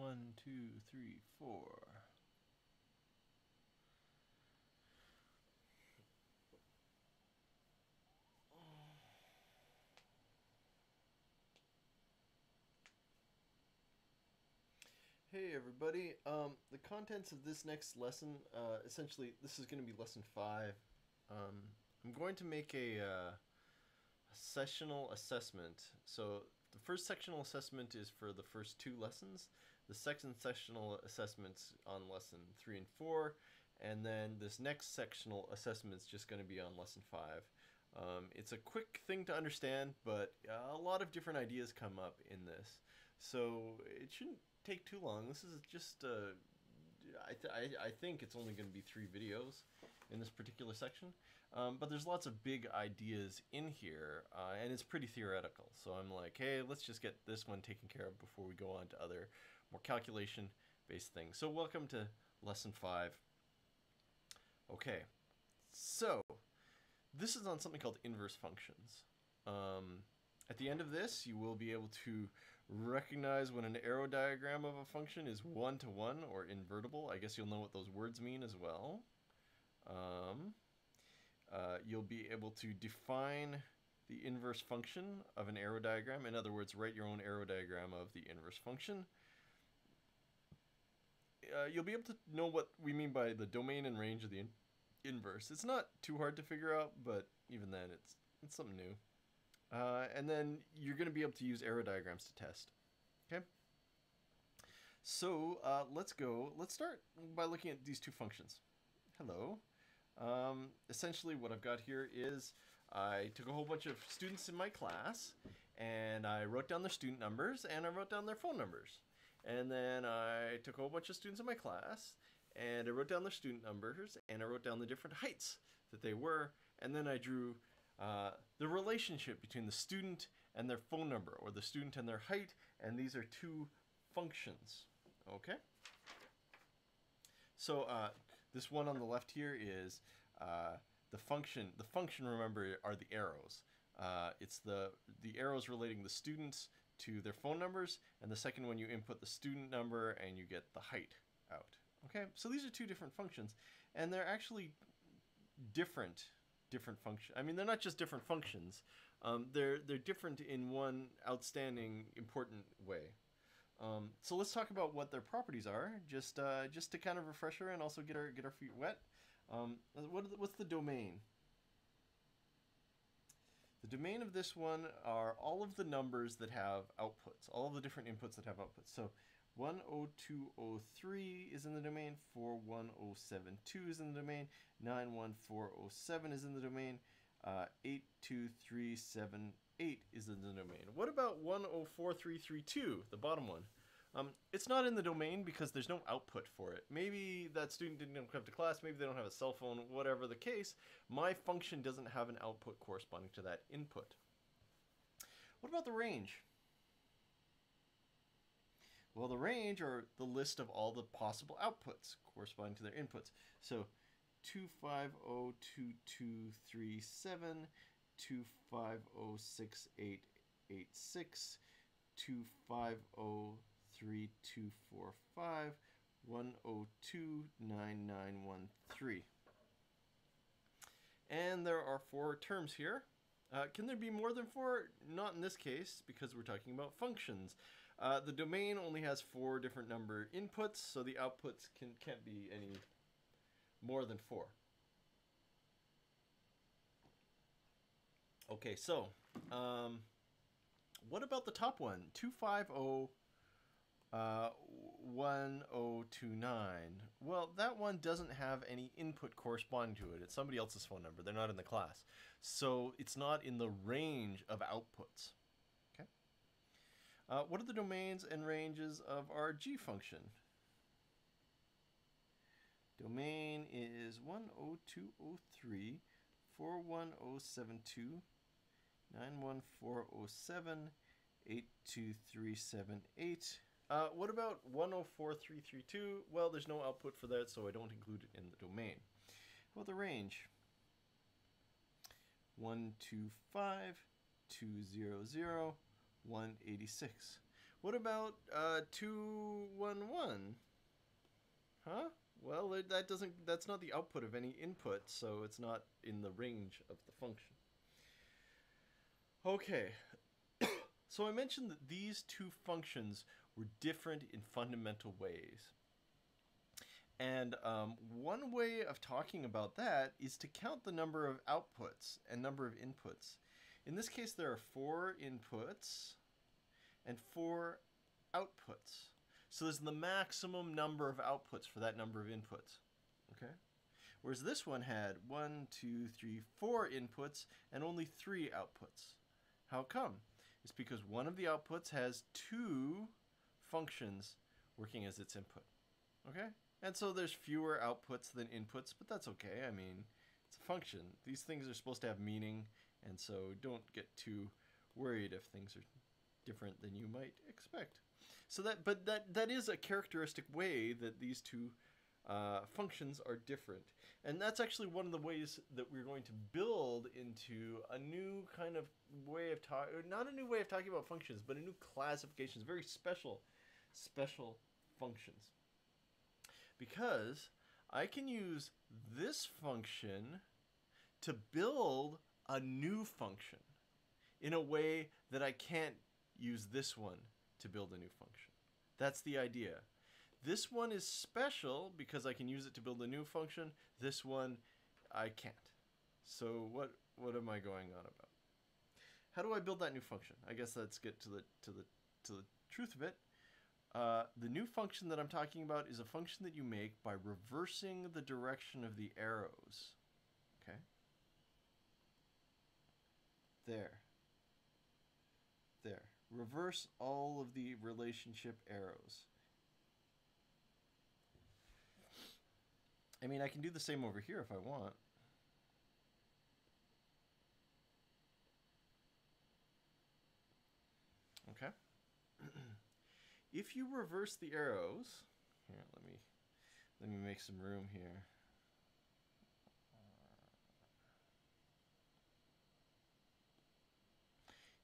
1, 2, 3, 4. Hey everybody. The contents of this next lesson, essentially, this is going to be lesson 5. I'm going to make a sessional assessment. So the first sectional assessment is for the first 2 lessons. The second sectional assessment's on lesson 3 and 4, and then this next sectional assessment is just going to be on lesson 5. It's a quick thing to understand, but a lot of different ideas come up in this, so it shouldn't take too long. This is just I think it's only going to be 3 videos in this particular section, but there's lots of big ideas in here, and it's pretty theoretical. So I'm like, hey, let's just get this one taken care of before we go on to other more calculation-based things. So welcome to lesson 5. Okay, so this is on something called inverse functions. At the end of this, you will be able to recognize when an arrow diagram of a function is one-to-one or invertible. I guess you'll know what those words mean as well. You'll be able to define the inverse function of an arrow diagram. In other words, write your own arrow diagram of the inverse function. You'll be able to know what we mean by the domain and range of the inverse. It's not too hard to figure out, but even then, it's something new. And then you're going to be able to use arrow diagrams to test. Okay? So let's go. Let's start by looking at these 2 functions. Hello. Essentially what I've got here is I took a whole bunch of students in my class, and I wrote down their student numbers, and I wrote down their phone numbers. And then I took a whole bunch of students in my class, and I wrote down their student numbers, and I wrote down the different heights that they were, and then I drew the relationship between the student and their phone number, or the student and their height, and these are 2 functions. Okay? So this one on the left here is the function. The function, remember, are the arrows. It's the arrows relating the students to their phone numbers, and the second one you input the student number and you get the height out. Okay, so these are 2 different functions, and they're actually different functions. I mean, they're not just different functions. They're different in one outstanding important way. So let's talk about what their properties are, just to kind of refresh her and also get our feet wet. What's the domain? The domain of this one are all of the numbers that have outputs, all of the different inputs that have outputs. So 10203 is in the domain, 41072 is in the domain, 91407 is in the domain, 82378 is in the domain. What about 104332, the bottom one? It's not in the domain because there's no output for it. Maybe that student didn't come to class, maybe they don't have a cell phone, whatever the case. My function doesn't have an output corresponding to that input. What about the range? Well, the range are the list of all the possible outputs corresponding to their inputs. So 2502237, 2506886, 2503245, 1029913. And there are 4 terms here. Can there be more than 4? Not in this case, because we're talking about functions. The domain only has 4 different number inputs, so the outputs can't be any more than 4. Okay, so what about the top one? 2501029. Well, that one doesn't have any input corresponding to it. It's somebody else's phone number. They're not in the class. So it's not in the range of outputs. Okay. What are the domains and ranges of our G function? Domain is 10203, 41072, 91407, 82378. What about 104332? Well, there's no output for that, so I don't include it in the domain. How about the range? 125, 200, 186. What about 210, 1, 1. Huh? Well, that's not the output of any input, so it's not in the range of the function. Okay, so I mentioned that these two functions were different in fundamental ways. And one way of talking about that is to count the number of outputs and number of inputs. In this case, there are 4 inputs and 4 outputs. So there's the maximum number of outputs for that number of inputs. Okay? Whereas this one had 1, 2, 3, 4 inputs and only 3 outputs. How come? It's because one of the outputs has 2 functions working as its input. Okay? And so there's fewer outputs than inputs, but that's okay. I mean, it's a function. These things are supposed to have meaning, and so don't get too worried if things are different than you might expect. So that is a characteristic way that these two functions are different. And that's actually one of the ways that we're going to build into a new kind of way of talking, not a new way of talking about functions, but a new classification, very special functions. Because I can use this function to build a new function in a way that I can't use this one to build a new function. That's the idea. This one is special because I can use it to build a new function. This one I can't. So what am I going on about? How do I build that new function? I guess let's get to the truth of it. The new function that I'm talking about is a function that you make by reversing the direction of the arrows. Okay? There. Reverse all of the relationship arrows. I mean, I can do the same over here if I want. Okay? If you reverse the arrows, here, let me make some room here.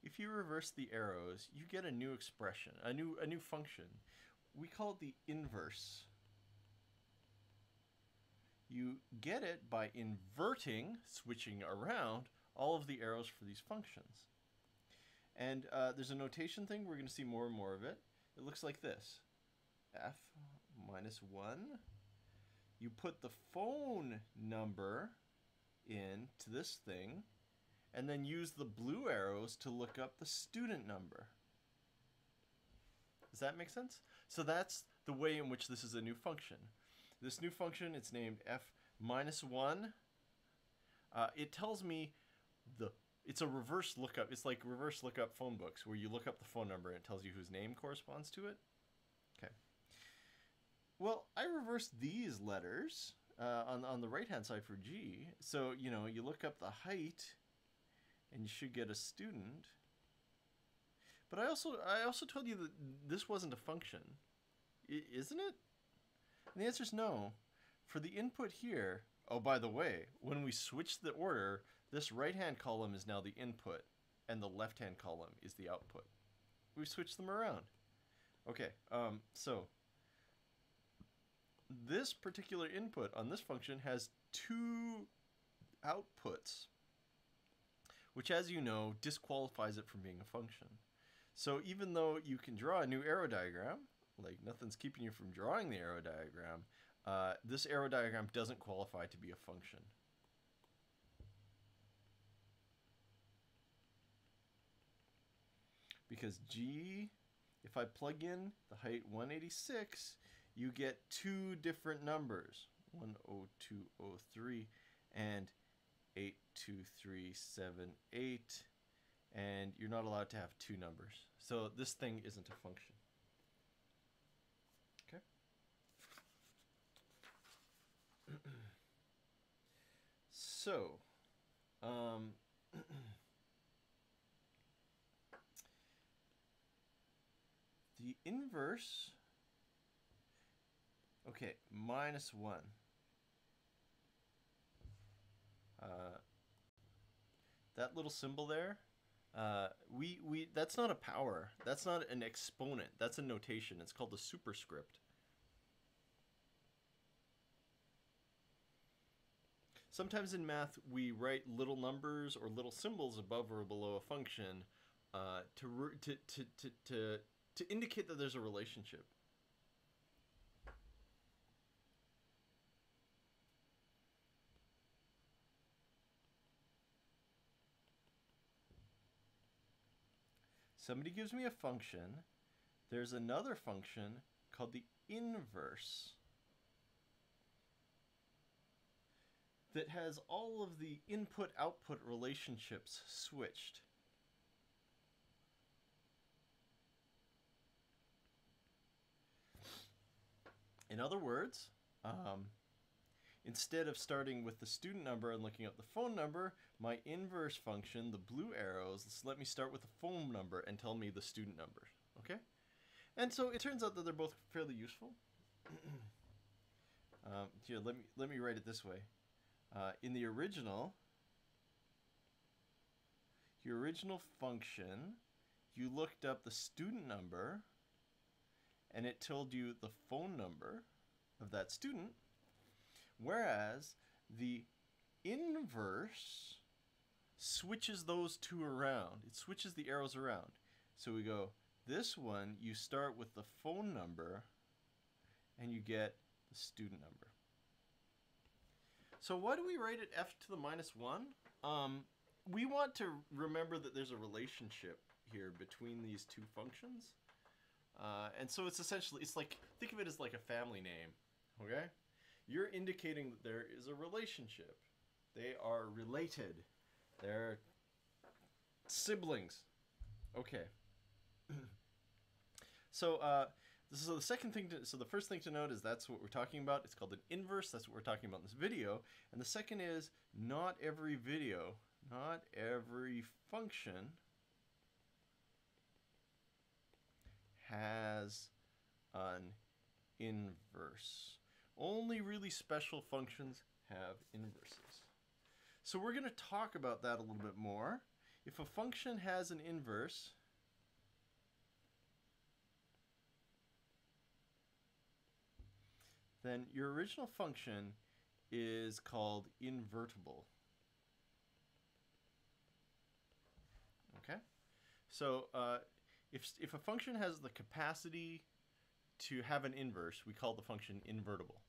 If you reverse the arrows, you get a new expression, a new function. We call it the inverse. You get it by inverting, switching around, all of the arrows for these functions. And there's a notation thing. We're going to see more and more of it. It looks like this. F minus 1. You put the phone number into this thing, and then use the blue arrows to look up the student number. Does that make sense? So that's the way in which this is a new function. This new function, it's named f minus 1. It tells me it's a reverse lookup. It's like reverse lookup phone books, where you look up the phone number and it tells you whose name corresponds to it. Okay. Well, I reversed these letters on the right-hand side for G. So, you know, you look up the height, and you should get a student. But I also told you that this wasn't a function, isn't it? And the answer is no. For the input here, oh, by the way, when we switch the order, this right-hand column is now the input, and the left-hand column is the output. We switched them around. Okay, so this particular input on this function has 2 outputs, which, as you know, disqualifies it from being a function. So even though you can draw a new arrow diagram, like nothing's keeping you from drawing the arrow diagram, this arrow diagram doesn't qualify to be a function. Because G, if I plug in the height 186, you get 2 different numbers, 10203 and 82378, and you're not allowed to have 2 numbers. So this thing isn't a function. Okay? So, the inverse, okay, minus 1. That little symbol there, That's not a power. That's not an exponent. That's a notation. It's called a superscript. Sometimes in math, we write little numbers or little symbols above or below a function to indicate that there's a relationship. Somebody gives me a function. There's another function called the inverse that has all of the input-output relationships switched. In other words, instead of starting with the student number and looking up the phone number, my inverse function, the blue arrows, let me start with the phone number and tell me the student number. Okay? And so it turns out that they're both fairly useful. Here, let me write it this way. In the original function, you looked up the student number and it told you the phone number of that student, whereas the inverse switches those two around. It switches the arrows around. So we go, this one, you start with the phone number and you get the student number. So why do we write it f to the minus 1? We want to remember that there's a relationship here between these two functions. And so it's essentially, it's like, think of it as like a family name, okay? You're indicating that there is a relationship. They are related. They're siblings. Okay. So this is the second thing so the first thing to note is that's what we're talking about. It's called an inverse. That's what we're talking about in this video. And the second is not every function has an inverse. Only really special functions have inverses. So we're going to talk about that a little bit more. If a function has an inverse, then your original function is called invertible. Okay? So if a function has the capacity to have an inverse, we call the function invertible.